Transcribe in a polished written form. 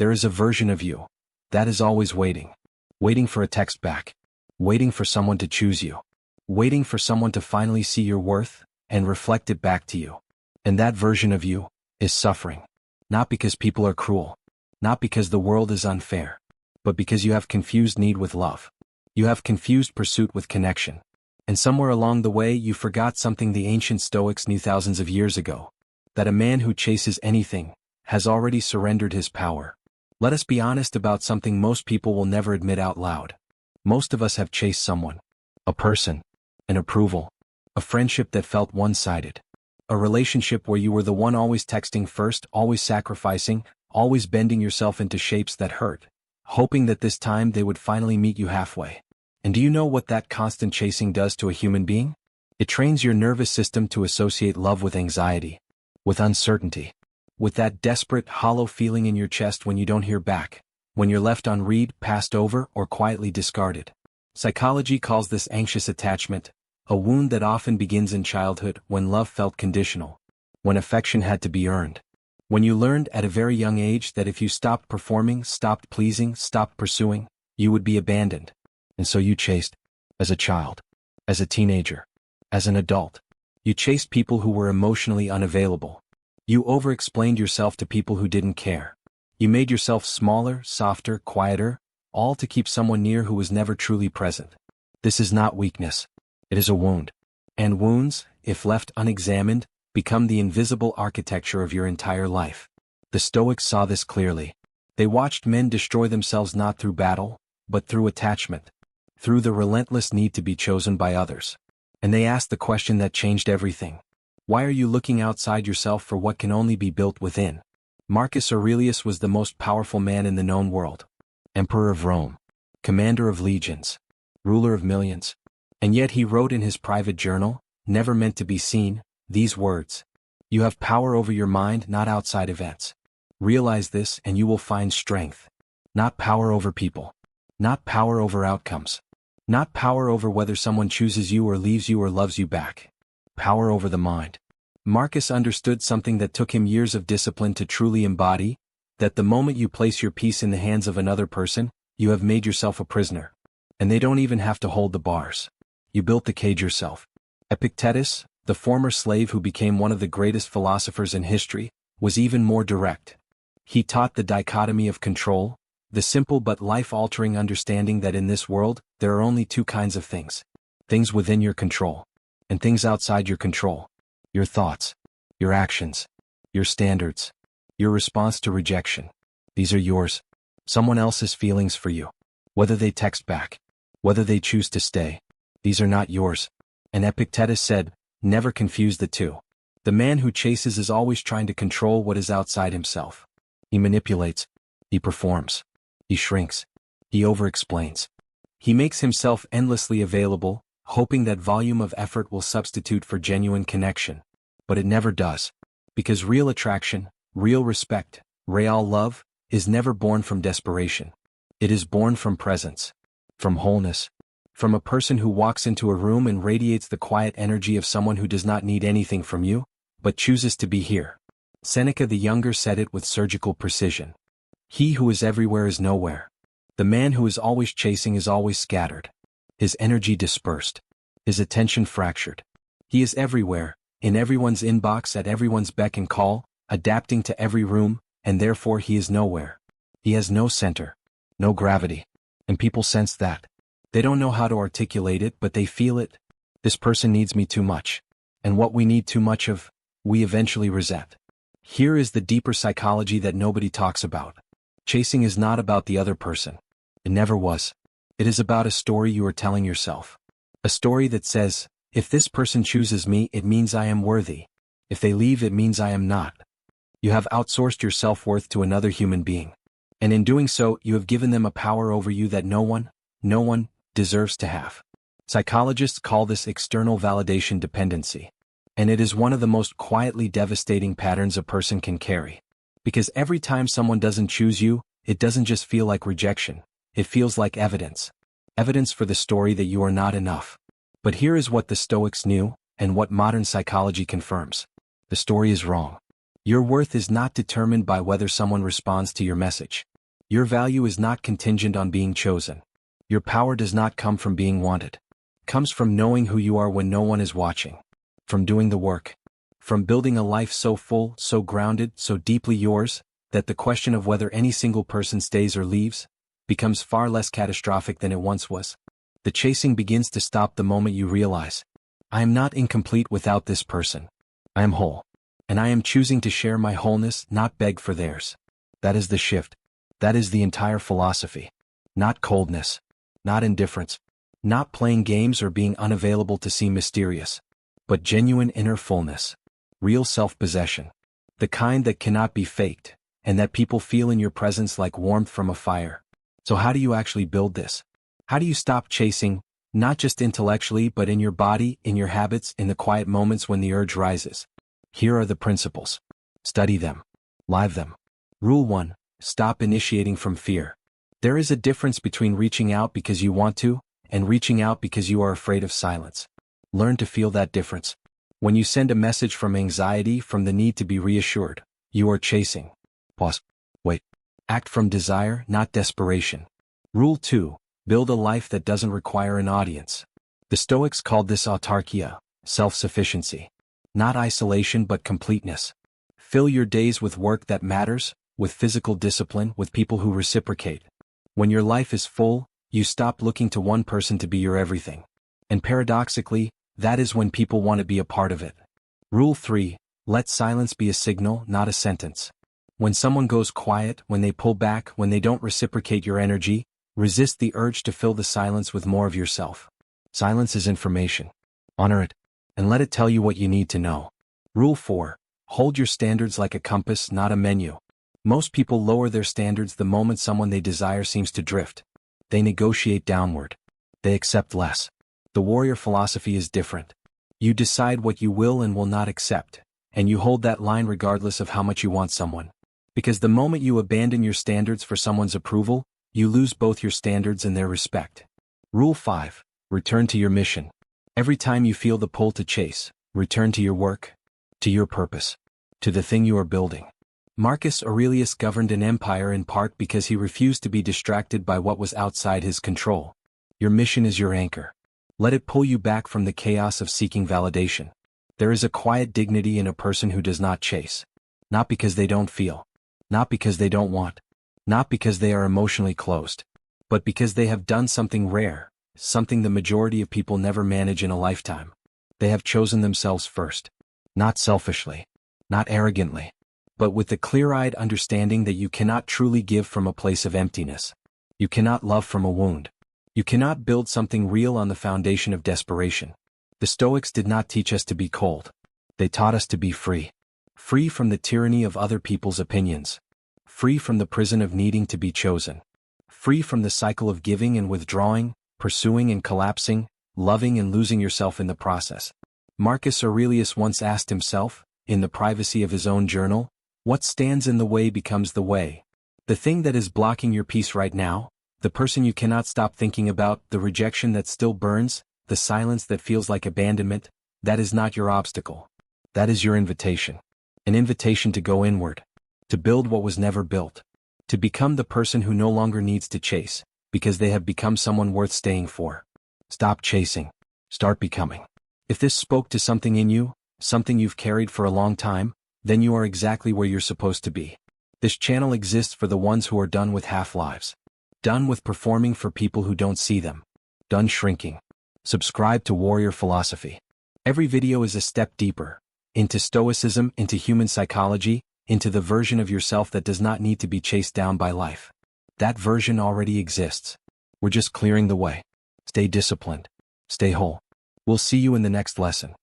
There is a version of you that is always waiting. Waiting for a text back. Waiting for someone to choose you. Waiting for someone to finally see your worth and reflect it back to you. And that version of you is suffering. Not because people are cruel. Not because the world is unfair. But because you have confused need with love. You have confused pursuit with connection. And somewhere along the way you forgot something the ancient Stoics knew thousands of years ago. That a man who chases anything has already surrendered his power. Let us be honest about something most people will never admit out loud. Most of us have chased someone. A person. An approval. A friendship that felt one-sided. A relationship where you were the one always texting first, always sacrificing, always bending yourself into shapes that hurt, hoping that this time they would finally meet you halfway. And do you know what that constant chasing does to a human being? It trains your nervous system to associate love with anxiety, with uncertainty, with that desperate, hollow feeling in your chest when you don't hear back, when you're left unread, passed over, or quietly discarded. Psychology calls this anxious attachment, a wound that often begins in childhood when love felt conditional, when affection had to be earned. When you learned at a very young age that if you stopped performing, stopped pleasing, stopped pursuing, you would be abandoned. And so you chased, as a child, as a teenager, as an adult. You chased people who were emotionally unavailable. You over-explained yourself to people who didn't care. You made yourself smaller, softer, quieter, all to keep someone near who was never truly present. This is not weakness. It is a wound. And wounds, if left unexamined, become the invisible architecture of your entire life. The Stoics saw this clearly. They watched men destroy themselves not through battle, but through attachment, through the relentless need to be chosen by others. And they asked the question that changed everything. Why are you looking outside yourself for what can only be built within? Marcus Aurelius was the most powerful man in the known world. Emperor of Rome, commander of legions, ruler of millions. And yet he wrote in his private journal, never meant to be seen, these words: "You have power over your mind, not outside events. Realize this and you will find strength. Not power over people. Not power over outcomes. Not power over whether someone chooses you or leaves you or loves you back. Power over the mind." Marcus understood something that took him years of discipline to truly embody, that the moment you place your peace in the hands of another person, you have made yourself a prisoner. And they don't even have to hold the bars. You built the cage yourself. Epictetus, the former slave who became one of the greatest philosophers in history, was even more direct. He taught the dichotomy of control, the simple but life-altering understanding that in this world, there are only two kinds of things. Things within your control, and things outside your control. Your thoughts, your actions, your standards, your response to rejection. These are yours. Someone else's feelings for you. Whether they text back, whether they choose to stay, these are not yours. And Epictetus said, never confuse the two. The man who chases is always trying to control what is outside himself. He manipulates. He performs. He shrinks. He over-explains. He makes himself endlessly available, hoping that volume of effort will substitute for genuine connection. But it never does. Because real attraction, real respect, real love, is never born from desperation. It is born from presence, from wholeness, from a person who walks into a room and radiates the quiet energy of someone who does not need anything from you, but chooses to be here. Seneca the Younger said it with surgical precision. He who is everywhere is nowhere. The man who is always chasing is always scattered. His energy dispersed. His attention fractured. He is everywhere, in everyone's inbox at everyone's beck and call, adapting to every room, and therefore he is nowhere. He has no center, no gravity. And people sense that. They don't know how to articulate it, but they feel it. This person needs me too much. And what we need too much of, we eventually resent. Here is the deeper psychology that nobody talks about. Chasing is not about the other person. It never was. It is about a story you are telling yourself. A story that says, if this person chooses me, it means I am worthy. If they leave, it means I am not. You have outsourced your self-worth to another human being. And in doing so, you have given them a power over you that no one deserves to have. Psychologists call this external validation dependency. And it is one of the most quietly devastating patterns a person can carry. Because every time someone doesn't choose you, it doesn't just feel like rejection. It feels like evidence. Evidence for the story that you are not enough. But here is what the Stoics knew, and what modern psychology confirms. The story is wrong. Your worth is not determined by whether someone responds to your message. Your value is not contingent on being chosen. Your power does not come from being wanted. It comes from knowing who you are when no one is watching. From doing the work. From building a life so full, so grounded, so deeply yours, that the question of whether any single person stays or leaves becomes far less catastrophic than it once was. The chasing begins to stop the moment you realize, I am not incomplete without this person. I am whole. And I am choosing to share my wholeness, not beg for theirs. That is the shift. That is the entire philosophy. Not coldness. Not indifference. Not playing games or being unavailable to seem mysterious. But genuine inner fullness. Real self-possession. The kind that cannot be faked, and that people feel in your presence like warmth from a fire. So how do you actually build this? How do you stop chasing, not just intellectually but in your body, in your habits, in the quiet moments when the urge rises? Here are the principles. Study them. Live them. Rule 1. Stop initiating from fear. There is a difference between reaching out because you want to, and reaching out because you are afraid of silence. Learn to feel that difference. When you send a message from anxiety, from the need to be reassured, you are chasing. Pause. Wait. Act from desire, not desperation. Rule 2. Build a life that doesn't require an audience. The Stoics called this autarkia, self-sufficiency. Not isolation but completeness. Fill your days with work that matters, with physical discipline, with people who reciprocate. When your life is full, you stop looking to one person to be your everything. And paradoxically, that is when people want to be a part of it. Rule 3. Let silence be a signal, not a sentence. When someone goes quiet, when they pull back, when they don't reciprocate your energy, resist the urge to fill the silence with more of yourself. Silence is information. Honor it, and let it tell you what you need to know. Rule 4. Hold your standards like a compass, not a menu. Most people lower their standards the moment someone they desire seems to drift. They negotiate downward. They accept less. The warrior philosophy is different. You decide what you will and will not accept, and you hold that line regardless of how much you want someone. Because the moment you abandon your standards for someone's approval, you lose both your standards and their respect. Rule 5. Return to your mission. Every time you feel the pull to chase, return to your work, to your purpose, to the thing you are building. Marcus Aurelius governed an empire in part because he refused to be distracted by what was outside his control. Your mission is your anchor. Let it pull you back from the chaos of seeking validation. There is a quiet dignity in a person who does not chase. Not because they don't feel. Not because they don't want. Not because they are emotionally closed. But because they have done something rare, something the majority of people never manage in a lifetime. They have chosen themselves first. Not selfishly. Not arrogantly. But with the clear-eyed understanding that you cannot truly give from a place of emptiness. You cannot love from a wound. You cannot build something real on the foundation of desperation. The Stoics did not teach us to be cold. They taught us to be free. Free from the tyranny of other people's opinions. Free from the prison of needing to be chosen. Free from the cycle of giving and withdrawing, pursuing and collapsing, loving and losing yourself in the process. Marcus Aurelius once asked himself, in the privacy of his own journal, what stands in the way becomes the way. The thing that is blocking your peace right now, the person you cannot stop thinking about, the rejection that still burns, the silence that feels like abandonment, that is not your obstacle. That is your invitation. An invitation to go inward. To build what was never built. To become the person who no longer needs to chase, because they have become someone worth staying for. Stop chasing. Start becoming. If this spoke to something in you, something you've carried for a long time, then you are exactly where you're supposed to be. This channel exists for the ones who are done with half-lives. Done with performing for people who don't see them. Done shrinking. Subscribe to Warrior Philosophy. Every video is a step deeper. Into Stoicism, into human psychology, into the version of yourself that does not need to be chased down by life. That version already exists. We're just clearing the way. Stay disciplined. Stay whole. We'll see you in the next lesson.